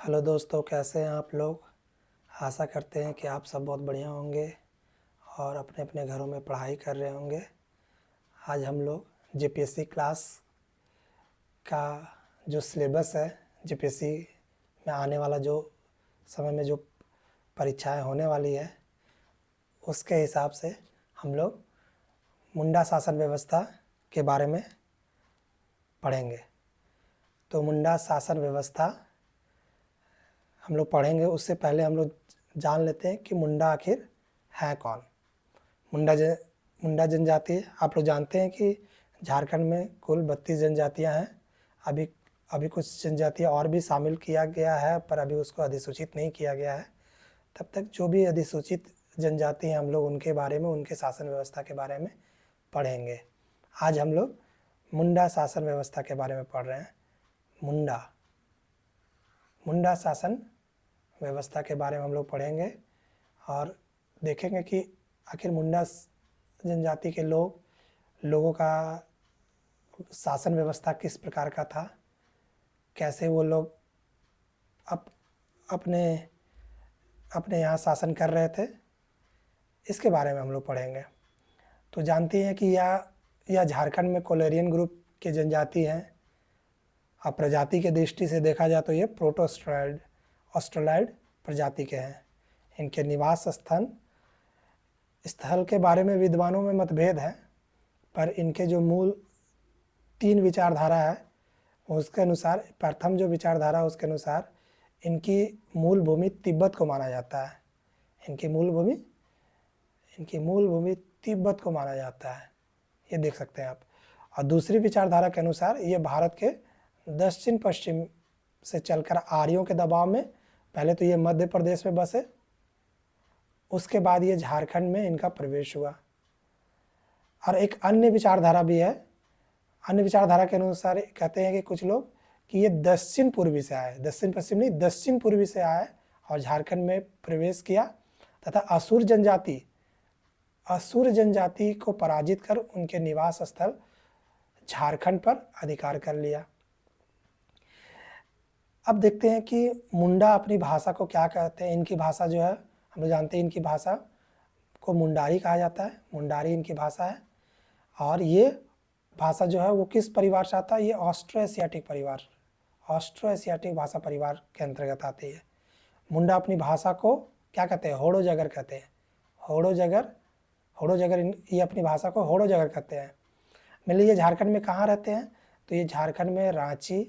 Hello दोस्तों, कैसे हैं आप लोग। आशा करते हैं कि आप सब बहुत बढ़िया होंगे और अपने अपने घरों में पढ़ाई कर रहे होंगे। आज हम लोग जेपीएससी क्लास का जो सिलेबस है, जेपीएससी में आने वाला जो समय में जो परीक्षाएं होने वाली है, उसके हिसाब से हम लोग मुंडा शासन व्यवस्था के बारे में पढ़ेंगे। तो मुंडा शासन व्यवस्था हम लोग पढ़ेंगे, उससे पहले हम लोग जान लेते हैं कि मुंडा आखिर है कौन। मुंडा जनजाति, आप लोग जानते हैं कि झारखंड में कुल 32 जनजातियां हैं। अभी अभी कुछ जनजातियां और भी शामिल किया गया है, पर अभी उसको अधिसूचित नहीं किया गया है। तब तक जो भी अधिसूचित जनजाति हैं, हम लोग उनके बारे में, उनके शासन व्यवस्था के बारे में पढ़ेंगे। आज हम लोग मुंडा शासन व्यवस्था के बारे में पढ़ रहे हैं। मुंडा शासन व्यवस्था के बारे में हम लोग पढ़ेंगे और देखेंगे कि आखिर मुंडा जनजाति के लोगों का शासन व्यवस्था किस प्रकार का था, कैसे वो लोग अपने अपने यहाँ शासन कर रहे थे, इसके बारे में हम लोग पढ़ेंगे। तो जानते हैं कि यह झारखंड में कोलेरियन ग्रुप के जनजाति हैं और प्रजाति के दृष्टि से देखा जाए तो ये ऑस्ट्रेलॉइड प्रजाति के हैं। इनके निवास स्थल के बारे में विद्वानों में मतभेद है, पर इनके जो मूल 3 विचारधारा है उसके अनुसार, प्रथम जो विचारधारा है उसके अनुसार इनकी मूल भूमि तिब्बत को माना जाता है। इनकी मूल भूमि तिब्बत को माना जाता है, ये देख सकते हैं आप। और दूसरी विचारधारा के अनुसार ये भारत के दक्षिण पश्चिम से चलकर आर्यों के दबाव में, पहले तो ये मध्य प्रदेश में बसे, उसके बाद ये झारखंड में इनका प्रवेश हुआ। और एक अन्य विचारधारा भी है। अन्य विचारधारा के अनुसार कहते हैं कि कुछ लोग कि ये दक्षिण पूर्वी से आए, दक्षिण पश्चिम नहीं, दक्षिण पूर्वी से आए और झारखंड में प्रवेश किया तथा असुर जनजाति को पराजित कर उनके निवास स्थल झारखंड पर अधिकार कर लिया। अब देखते हैं कि मुंडा अपनी भाषा को क्या कहते हैं। इनकी भाषा जो है, हम लोग जानते हैं इनकी भाषा को मुंडारी कहा जाता है। मुंडारी इनकी भाषा है और ये भाषा जो है वो किस परिवार से आता है, ये ऑस्ट्रो एशियाटिक भाषा परिवार के अंतर्गत आती है। मुंडा अपनी भाषा को क्या कहते हैं, होड़ो जगर कहते हैं। होड़ो जगर ये अपनी भाषा को होड़ो जगर कहते हैं। मान लीजिए झारखंड में कहाँ रहते हैं, तो ये झारखंड में रांची,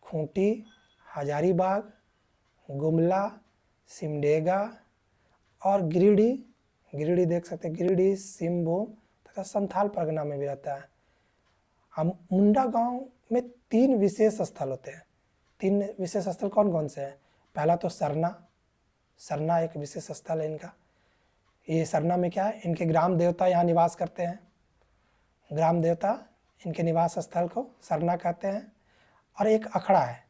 खूंटी, हजारीबाग, गुमला, सिमडेगा और गिरिडीह देख सकते हैं, गिरिडीह, सिंहभूम तथा संथाल परगना में भी रहता है। हम मुंडा गांव में 3 विशेष स्थल होते हैं। 3 विशेष स्थल कौन कौन से हैं? पहला तो सरना एक विशेष स्थल है इनका। ये सरना में क्या है, इनके ग्राम देवता यहाँ निवास करते हैं। ग्राम देवता इनके निवास स्थल को सरना कहते हैं। और एक अखड़ा है,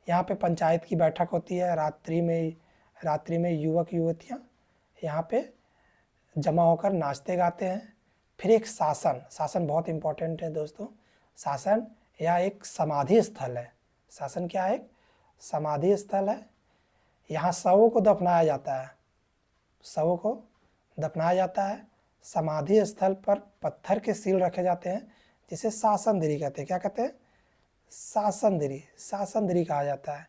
यहाँ पे पंचायत की बैठक होती है। रात्रि में युवक युवतियाँ यहाँ पे जमा होकर नाचते गाते हैं। फिर एक शासन बहुत इम्पोर्टेंट है दोस्तों। शासन या एक समाधि स्थल है। शासन क्या है, एक समाधि स्थल है। यहाँ शवों को दफनाया जाता है। समाधि स्थल पर पत्थर के सील रखे जाते हैं, जिसे शासनदिरी कहते हैं। क्या कहते हैं? शासनदिरी कहा जाता है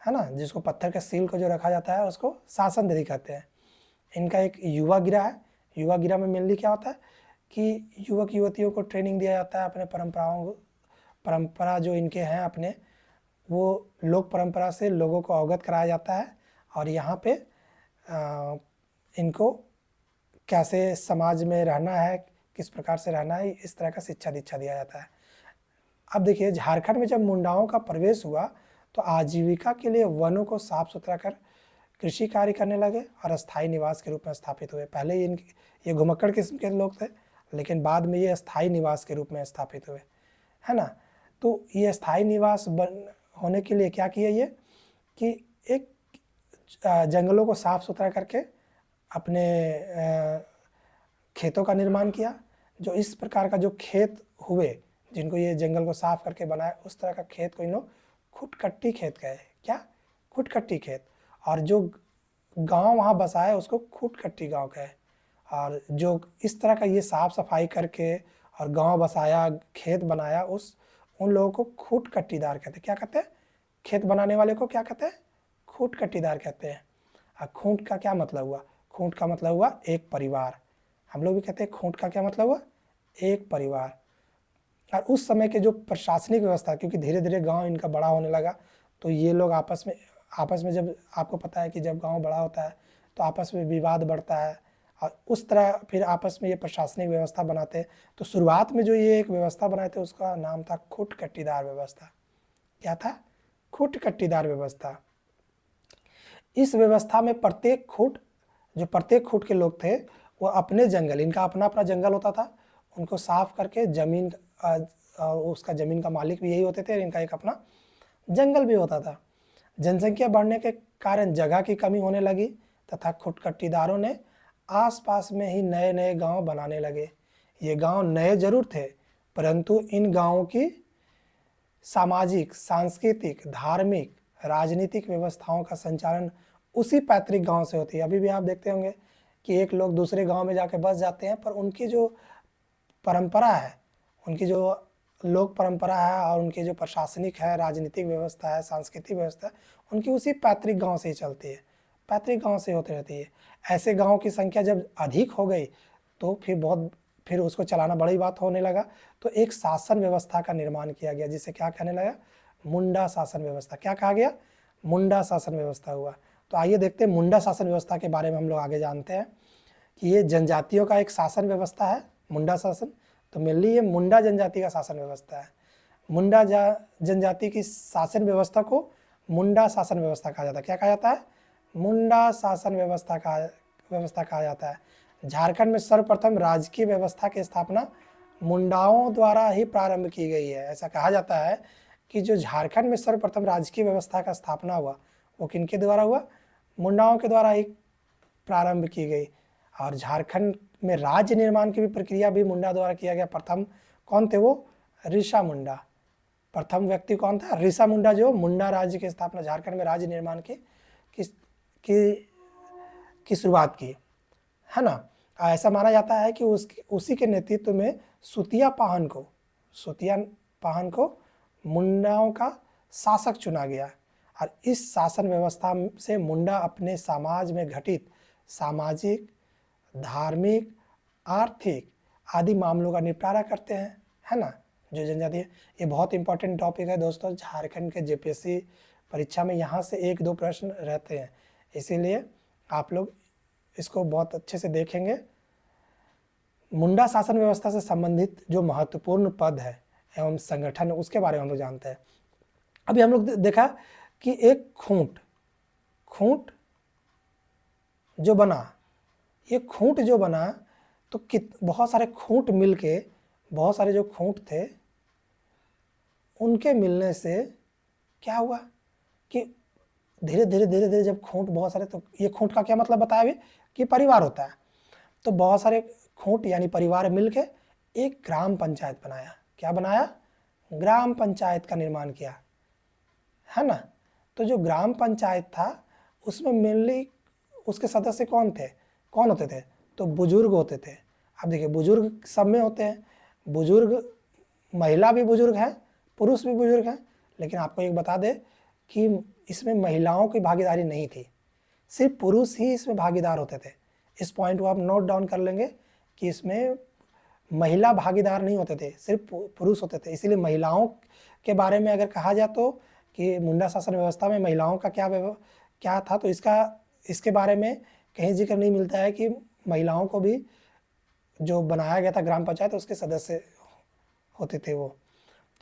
ना। जिसको पत्थर के सील को जो रखा जाता है उसको शासनदिरी कहते हैं। इनका एक युवा गिरा है। युवा गिरा में मेनली क्या होता है कि युवक युवतियों को ट्रेनिंग दिया जाता है अपने परंपरा जो इनके हैं अपने, वो लोक परंपरा से लोगों को अवगत कराया जाता है। और यहाँ पे इनको कैसे समाज में रहना है, किस प्रकार से रहना है, इस तरह का शिक्षा दीक्षा दिया जाता है। अब देखिए, झारखंड में जब मुंडाओं का प्रवेश हुआ तो आजीविका के लिए वनों को साफ सुथरा कर कृषि कार्य करने लगे और अस्थायी निवास के रूप में स्थापित हुए। पहले ये घुमक्कड़ किस्म के लोग थे, लेकिन बाद में ये अस्थायी निवास के रूप में स्थापित हुए, है ना। तो ये अस्थायी निवास होने के लिए क्या किया ये कि एक जंगलों को साफ सुथरा करके अपने खेतों का निर्माण किया। जो इस प्रकार का जो खेत हुए, जिनको ये जंगल को साफ करके बनाया, उस तरह का खेत को इन लोग खुटकट्टी खेत क्या, खुटकट्टी खेत। और जो गांव वहाँ बसा है उसको खुटकट्टी गांव कहे। और जो इस तरह का ये साफ सफाई करके और गांव बसाया, खेत बनाया, उन लोगों को खुटकट्टीदार कहते हैं। क्या कहते हैं? खेत बनाने वाले को क्या कहते हैं? खुटकट्टीदार कहते हैं। और खूंट का क्या मतलब हुआ? खूंट का मतलब हुआ एक परिवार। हम लोग भी कहते हैं खूंट का क्या मतलब हुआ? एक परिवार। और उस समय के जो प्रशासनिक व्यवस्था, क्योंकि धीरे धीरे गांव इनका बड़ा होने लगा, तो ये लोग आपस में जब आपको पता है कि जब गांव बड़ा होता है तो आपस में विवाद बढ़ता है, और उस तरह फिर आपस में ये प्रशासनिक व्यवस्था बनाते हैं। तो शुरुआत में जो ये एक व्यवस्था बनाए थे उसका नाम था खुटकट्टीदार व्यवस्था। क्या था? खुटकट्टीदार व्यवस्था। इस व्यवस्था में प्रत्येक खूट के लोग थे वो अपने जंगल, इनका अपना अपना जंगल होता था, उनको साफ करके जमीन, उसका जमीन का मालिक भी यही होते थे, इनका एक अपना जंगल भी होता था। जनसंख्या बढ़ने के कारण जगह की कमी होने लगी तथा खुटकट्टीदारों ने आसपास में ही नए नए गांव बनाने लगे। ये गांव नए जरूर थे, परंतु इन गांवों की सामाजिक, सांस्कृतिक, धार्मिक, राजनीतिक व्यवस्थाओं का संचालन उसी पैतृक गांव से होती है। अभी भी आप देखते होंगे कि एक लोग दूसरे गांव में जाके बस जाते हैं, पर उनकी जो परंपरा है, उनकी जो लोक परंपरा है और उनकी जो प्रशासनिक है, राजनीतिक व्यवस्था है, सांस्कृतिक व्यवस्था है, उनकी उसी पैतृक गांव से ही चलती है, पैतृक गांव से होती रहती है। ऐसे गांव की संख्या जब अधिक हो गई तो फिर उसको चलाना बड़ी बात होने लगा। तो एक शासन व्यवस्था का निर्माण किया गया, जिसे क्या कहने लगा? मुंडा शासन व्यवस्था। क्या कहा गया? मुंडा शासन व्यवस्था हुआ। तो आइए देखते हैं मुंडा शासन व्यवस्था के बारे में हम लोग आगे जानते हैं कि ये जनजातियों का एक शासन व्यवस्था है, मुंडा शासन। तो मेनली ये मुंडा जनजाति का शासन व्यवस्था है। मुंडा जनजाति की शासन व्यवस्था को मुंडा शासन व्यवस्था कहा जाता है। क्या कहा जाता है? मुंडा शासन व्यवस्था कहा जाता है। झारखंड में सर्वप्रथम राजकीय व्यवस्था की स्थापना मुंडाओं द्वारा ही प्रारंभ की गई है। ऐसा कहा जाता है कि जो झारखंड में सर्वप्रथम राजकीय व्यवस्था का स्थापना हुआ वो किनके द्वारा हुआ? मुंडाओं के द्वारा ही प्रारंभ की गई। और झारखंड में राज्य निर्माण की भी प्रक्रिया भी मुंडा द्वारा किया गया। प्रथम कौन थे वो? ऋषा मुंडा। प्रथम व्यक्ति कौन था? ऋषा मुंडा, जो मुंडा राज्य की स्थापना, झारखंड में राज्य निर्माण की शुरुआत की, है ना। ऐसा माना जाता है कि उसी के नेतृत्व में सुतिया पाहन को मुंडाओं का शासक चुना गया। और इस शासन व्यवस्था से मुंडा अपने समाज में घटित सामाजिक, धार्मिक, आर्थिक आदि मामलों का निपटारा करते हैं, है ना। जो जनजाति है, ये बहुत इंपॉर्टेंट टॉपिक है दोस्तों। झारखंड के जेपीएससी परीक्षा में यहाँ से 1-2 प्रश्न रहते हैं, इसीलिए आप लोग इसको बहुत अच्छे से देखेंगे। मुंडा शासन व्यवस्था से संबंधित जो महत्वपूर्ण पद है एवं संगठन, उसके बारे में हम लोग जानते हैं। अभी हम लोग देखा कि एक खूंट जो बना, ये खूंट जो बना तो बहुत सारे खूंट मिलके, बहुत सारे जो खूंट थे उनके मिलने से क्या हुआ कि धीरे धीरे जब खूंट बहुत सारे, तो ये खूंट का क्या मतलब बताया अभी कि परिवार होता है। तो बहुत सारे खूंट यानी परिवार मिलके एक ग्राम पंचायत बनाया। क्या बनाया? ग्राम पंचायत का निर्माण किया, है ना। तो जो ग्राम पंचायत था उसमें मेनली उसके सदस्य कौन होते थे? तो बुजुर्ग होते थे। अब देखिए, बुजुर्ग सब में होते हैं, बुजुर्ग, महिला भी बुजुर्ग हैं, पुरुष भी बुजुर्ग हैं, लेकिन आपको एक बता दें कि इसमें महिलाओं की भागीदारी नहीं थी, सिर्फ पुरुष ही इसमें भागीदार होते थे। इस पॉइंट को आप नोट डाउन कर लेंगे कि इसमें महिला भागीदार नहीं होते थे, सिर्फ पुरुष होते थे। इसीलिए महिलाओं के बारे में अगर कहा जाए तो कि मुंडा शासन व्यवस्था में महिलाओं का क्या था, तो इसके बारे में कहीं जिक्र नहीं मिलता है कि महिलाओं को भी जो बनाया गया था ग्राम पंचायत उसके सदस्य होते थे वो।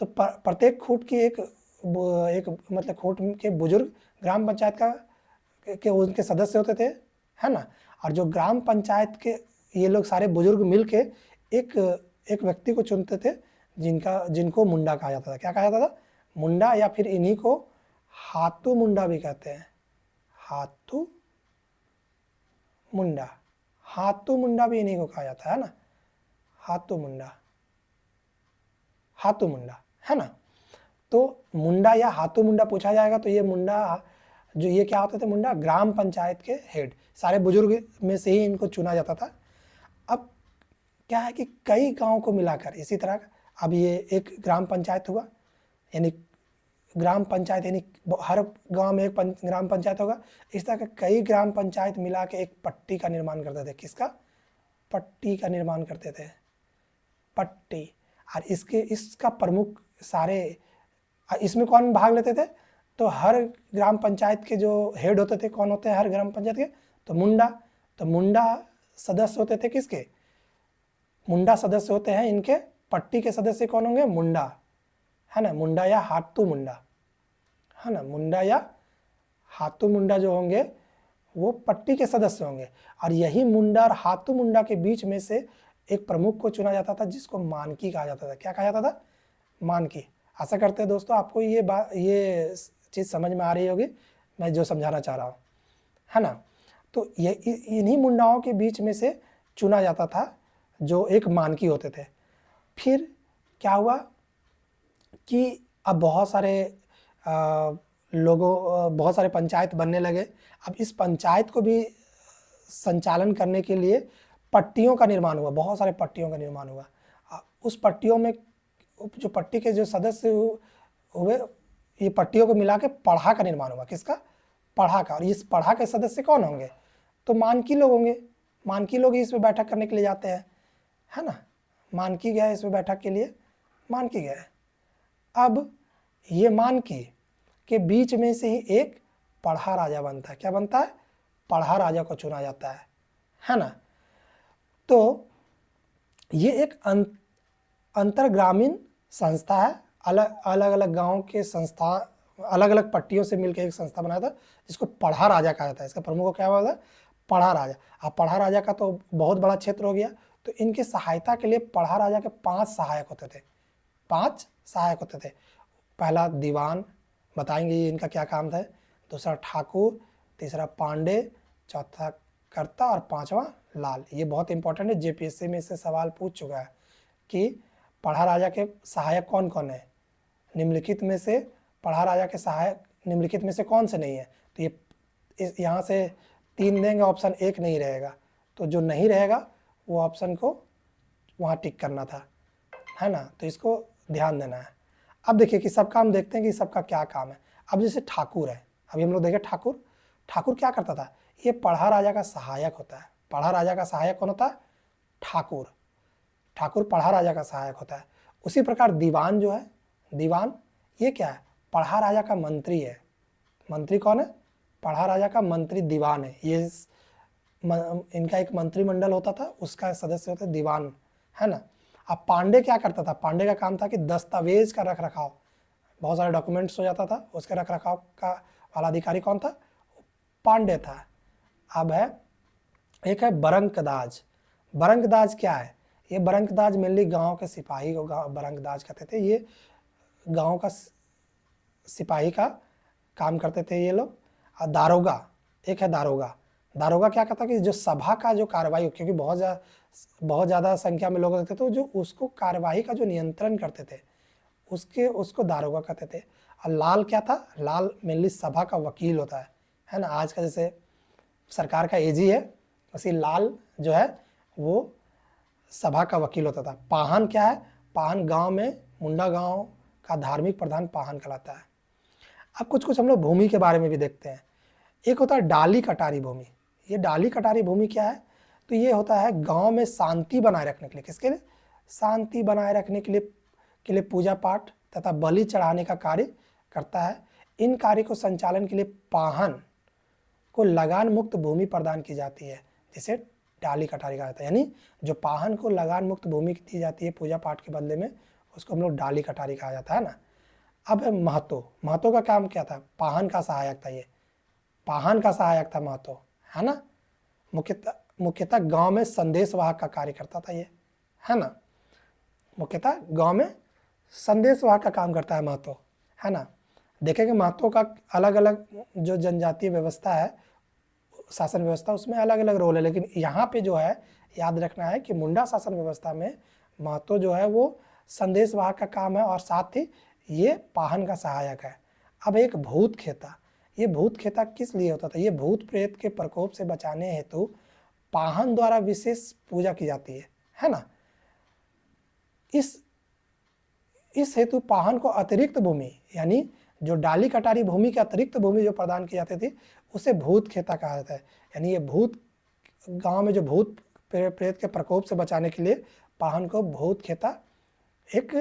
तो प्रत्येक खूंट की एक मतलब खूंट के बुजुर्ग ग्राम पंचायत के उनके सदस्य होते थे, है ना। और जो ग्राम पंचायत के ये लोग सारे बुजुर्ग मिलके एक व्यक्ति को चुनते थे जिनको मुंडा कहा जाता था। क्या कहा जाता था? मुंडा, या फिर इन्हीं को हाथू मुंडा भी कहते हैं। हाथू मुंडा भी इन्हीं को कहा जाता है ना, हाथू मुंडा, है ना। तो मुंडा या हाथू मुंडा पूछा जाएगा तो ये मुंडा जो ये क्या होते थे, मुंडा ग्राम पंचायत के हेड, सारे बुजुर्ग में से ही इनको चुना जाता था। अब क्या है कि कई गांव को मिलाकर इसी तरह, अब ये एक ग्राम पंचायत हुआ, यानी ग्राम पंचायत यानी हर गांव में एक ग्राम पंचायत होगा। इस तरह के कई ग्राम पंचायत मिला के एक पट्टी का निर्माण करते थे। किसका? पट्टी का निर्माण करते थे, पट्टी। और इसका प्रमुख सारे, इसमें कौन भाग लेते थे? तो हर ग्राम पंचायत के जो हेड होते थे, कौन होते हैं हर ग्राम पंचायत के? तो मुंडा। तो मुंडा सदस्य होते थे किसके? मुंडा सदस्य होते हैं इनके। पट्टी के सदस्य कौन होंगे? मुंडा, है ना, मुंडा या हाथू मुंडा, है ना, मुंडा या हाथू मुंडा जो होंगे वो पट्टी के सदस्य होंगे। और यही मुंडा और हाथू मुंडा के बीच में से एक प्रमुख को चुना जाता था जिसको मानकी कहा जाता था। क्या कहा जाता था? मानकी। आशा करते हैं दोस्तों आपको ये चीज़ समझ में आ रही होगी मैं जो समझाना चाह रहा हूँ, है ना। तो ये इन्हीं मुंडाओं के बीच में से चुना जाता था जो एक मानकी होते थे। फिर क्या हुआ कि अब बहुत सारे पंचायत बनने लगे। अब इस पंचायत को भी संचालन करने के लिए पट्टियों का निर्माण हुआ, बहुत सारे पट्टियों का निर्माण हुआ। उस पट्टियों में जो पट्टी के जो सदस्य हुए, ये पट्टियों को मिला के पढ़ा का निर्माण हुआ। किसका? पढ़ा का। और इस पढ़ा के सदस्य कौन होंगे? तो मानकी लोग होंगे। मानकी लोग ही इसमें बैठक करने के लिए जाते हैं, है ना। मानकी गया इसमें बैठक के लिए, मानकी गया। अब ये मानकी के बीच में से ही एक पढ़ा राजा बनता है। क्या बनता है? पढ़ा राजा को चुना जाता है ना। तो ये एक अंतर ग्रामीण संस्था है। अलग अलग गांव के संस्था, अलग अलग पट्टियों से मिलकर एक संस्था बनाया था जिसको पढ़ा राजा कहा जाता है। इसका प्रमुख को क्या बोला? पढ़ा राजा। अब पढ़ा राजा का तो बहुत बड़ा क्षेत्र हो गया। तो इनकी सहायता के लिए पढ़ा राजा के 5 सहायक होते थे। 5 सहायक होते थे। पहला दीवान, बताएंगे इनका क्या काम था। दूसरा ठाकुर, तीसरा पांडे, चौथा कर्ता और पांचवा लाल। ये बहुत इंपॉर्टेंट है, जेपीएससी में इससे सवाल पूछ चुका है कि पढ़ा राजा के सहायक कौन कौन है। निम्नलिखित में से पढ़ा राजा के सहायक निम्नलिखित में से कौन से नहीं है? तो ये यहाँ से 3 देंगे, ऑप्शन 1 नहीं रहेगा। तो जो नहीं रहेगा वो ऑप्शन को वहाँ टिक करना था, है ना। तो इसको ध्यान देना है। अब देखिए कि सबका हम देखते हैं कि सबका क्या काम है। अब जैसे ठाकुर है, अभी हम लोग देखें ठाकुर। ठाकुर क्या करता था? ये पढ़ा राजा का सहायक होता है। पढ़ा राजा का सहायक कौन होता है? ठाकुर। ठाकुर पढ़ा राजा का सहायक होता है। उसी प्रकार दीवान जो है, दीवान ये क्या है? पढ़ा राजा का मंत्री है। मंत्री कौन है? पढ़ा राजा का मंत्री दीवान है। ये इनका एक मंत्रिमंडल होता था, उसका सदस्य होता है दीवान, है ना। अब पांडे क्या करता था? पांडे का काम था कि दस्तावेज का रख रखाव, बहुत सारे डॉक्यूमेंट्स हो जाता था, उसके रख रखाव का वाला अधिकारी कौन था? पांडे था। अब है एक है बरंकदाज। बरंकदाज क्या है? ये बरंकदाज मेनली गांव के सिपाही को बरंकदाज कहते थे। ये गांव का सिपाही का काम करते थे ये लोग। और दारोगा, एक है दारोगा। दारोगा क्या कहता कि जो सभा का जो कार्रवाई, क्योंकि बहुत ज़्यादा संख्या में लोग रहते थे, तो जो उसको कार्यवाही का जो नियंत्रण करते थे उसको दारोगा कहते थे। और लाल क्या था? लाल मेनली सभा का वकील होता है ना। आज का जैसे सरकार का एजी है, उसी लाल जो है वो सभा का वकील होता था। पाहन क्या है? पाहन गांव में, मुंडा गांव का धार्मिक प्रधान पाहन कहलाता है। अब कुछ हम लोग भूमि के बारे में भी देखते हैं। एक होता है डाली कटारी भूमि। ये डाली कटारी भूमि क्या है? तो ये होता है गांव में शांति बनाए रखने के लिए। किसके लिए? शांति बनाए रखने के लिए पूजा पाठ तथा बलि चढ़ाने का कार्य करता है। इन कार्य को संचालन के लिए पाहन को लगान मुक्त भूमि प्रदान की जाती है, जिसे डाली कटारी कहा जाता है। यानी जो पाहन को लगान मुक्त भूमि दी जाती है पूजा पाठ के बदले में, उसको हम लोग डाली कटारी कहा जाता है ना। अब है महतो। महतो का काम क्या था? पाहन का सहायक था। ये पाहन का सहायक था महतो, है ना। मुख्यतः गांव में संदेश वाहक का कार्य करता था ये, है ना। मुख्यतः गांव में संदेश वाहक का काम करता है महतो, है ना। देखेंगे महतो का अलग अलग जो जनजातीय व्यवस्था है, शासन व्यवस्था, उसमें अलग अलग रोल है। लेकिन यहाँ पे जो है याद रखना है कि मुंडा शासन व्यवस्था में महतो जो है वो संदेश वाहक का काम है, और साथ ही ये पाहन का सहायक है। अब एक भूत खेता, ये भूत खेता किस लिए होता था? ये भूत प्रेत के प्रकोप से बचाने हेतु पाहन द्वारा विशेष पूजा की जाती है ना। इस हेतु पाहन को अतिरिक्त भूमि, यानी जो डाली कटारी भूमि के अतिरिक्त भूमि जो प्रदान की जाती थी उसे भूत खेता कहा जाता है। यानी ये भूत, गांव में जो भूत प्रेत के प्रकोप से बचाने के लिए पाहन को भूत खेता एक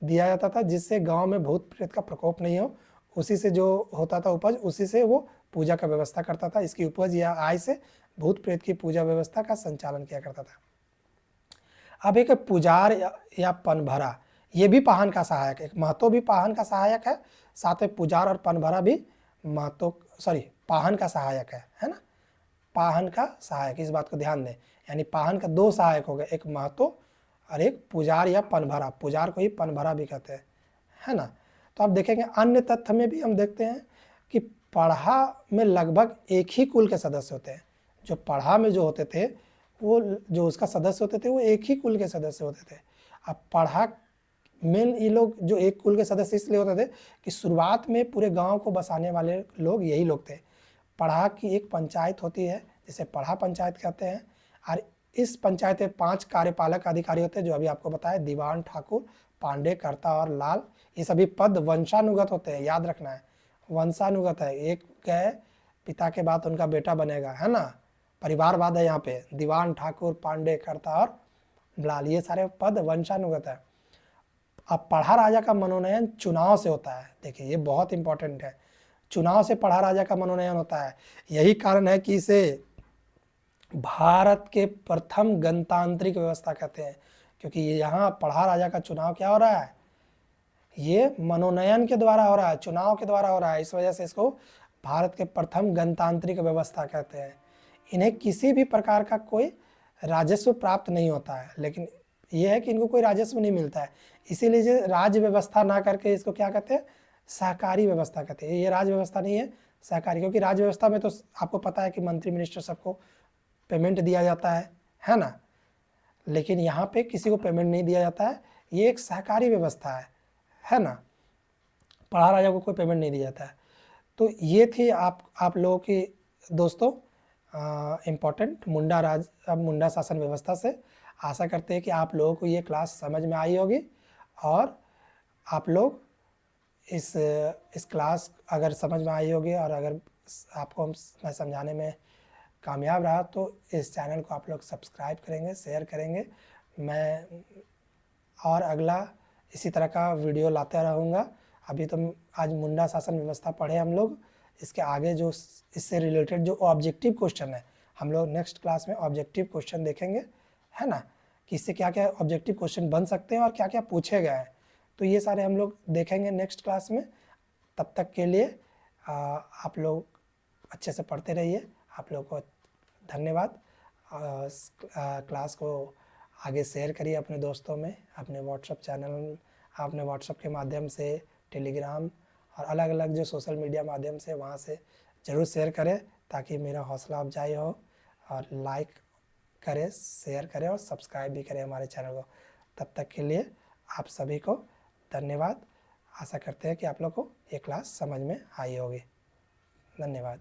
दिया जाता था, जिससे गांव में भूत प्रेत का प्रकोप नहीं हो। उसी से जो होता था उपज, उसी से वो पूजा का व्यवस्था करता था। इसकी उपज या आय से भूत प्रेत की पूजा व्यवस्था का संचालन किया करता था। अब एक पुजार या पनभरा, ये भी पाहन का सहायक है। महतो भी पाहन का सहायक है, साथ में पुजार और पनभरा भी पाहन का सहायक है ना। पाहन का सहायक, इस बात को ध्यान दें। यानी पाहन का दो सहायक हो गए, एक महतो और एक पुजार या पनभरा। पुजार को ही पनभरा भी कहते हैं, है ना। तो आप देखेंगे अन्य तथ्य में भी हम देखते हैं कि पढ़ा में लगभग एक ही कुल के सदस्य होते हैं। जो पढ़ा में जो होते थे, वो जो उसका सदस्य होते थे वो एक ही कुल के सदस्य होते थे। अब पढ़ा मेन ये लोग जो एक कुल के सदस्य इसलिए होते थे कि शुरुआत में पूरे गांव को बसाने वाले लोग यही लोग थे। पढ़ा की एक पंचायत होती है जिसे पढ़ा पंचायत कहते हैं, और इस पंचायत में 5 कार्यपालक अधिकारी होते हैं, जो अभी आपको बताया, दीवान, ठाकुर, पांडे, कर्ता और लाल। ये सभी पद वंशानुगत होते हैं, याद रखना है, वंशानुगत है। एक गए पिता के बाद उनका बेटा बनेगा, है ना, परिवारवाद है यहाँ पे। दीवान, ठाकुर, पांडे, कर्ता और लाल, ये सारे पद वंशानुगत है। अब पढ़ा राजा का मनोनयन चुनाव से होता है। देखिए ये बहुत इंपॉर्टेंट है, चुनाव से पढ़ा राजा का मनोनयन होता है। यही कारण है कि इसे भारत के प्रथम गणतांत्रिक व्यवस्था कहते हैं, क्योंकि यहाँ पढ़ा राजा का चुनाव क्या हो रहा है, ये मनोनयन के द्वारा हो रहा है, चुनाव के द्वारा हो रहा है। इस वजह से इसको भारत के प्रथम गणतांत्रिक व्यवस्था कहते हैं। इन्हें किसी भी प्रकार का कोई राजस्व प्राप्त नहीं होता है, लेकिन यह है कि इनको कोई राजस्व नहीं मिलता है, इसीलिए राज्य व्यवस्था ना करके इसको क्या कहते हैं, सहकारी व्यवस्था कहते हैं। ये राज्य व्यवस्था नहीं है, सहकारी। क्योंकि राज्य व्यवस्था में तो आपको पता है कि मंत्री मिनिस्टर सबको पेमेंट दिया जाता है ना, लेकिन यहाँ पे किसी को पेमेंट नहीं दिया जाता है। ये एक सहकारी व्यवस्था है ना, पढ़ा राजा को कोई पेमेंट नहीं दिया जाता है। तो ये थी आप लोगों की दोस्तों इम्पोर्टेंट मुंडा शासन व्यवस्था से। आशा करते हैं कि आप लोगों को ये क्लास समझ में आई होगी, और आप लोग इस क्लास अगर समझ में आई होगी और अगर आपको मैं समझाने में कामयाब रहा तो इस चैनल को आप लोग सब्सक्राइब करेंगे, शेयर करेंगे। मैं और अगला इसी तरह का वीडियो लाते रहूँगा। अभी तो आज मुंडा शासन व्यवस्था पढ़े हम लोग, इसके आगे जो इससे रिलेटेड जो ऑब्जेक्टिव क्वेश्चन है, हम लोग नेक्स्ट क्लास में ऑब्जेक्टिव क्वेश्चन देखेंगे, है ना, कि इससे क्या क्या ऑब्जेक्टिव क्वेश्चन बन सकते हैं और क्या क्या पूछे गए हैं। तो ये सारे हम लोग देखेंगे नेक्स्ट क्लास में। तब तक के लिए आप लोग अच्छे से पढ़ते रहिए। आप लोग को धन्यवाद। क्लास को आगे शेयर करिए अपने दोस्तों में, अपने व्हाट्सएप चैनल, अपने व्हाट्सएप के माध्यम से, टेलीग्राम और अलग अलग जो सोशल मीडिया माध्यम से, वहाँ से ज़रूर शेयर करें, ताकि मेरा हौसला अफजाई हो। और लाइक करें, शेयर करें और सब्सक्राइब भी करें हमारे चैनल को। तब तक के लिए आप सभी को धन्यवाद। आशा करते हैं कि आप लोग को ये क्लास समझ में आई होगी। धन्यवाद।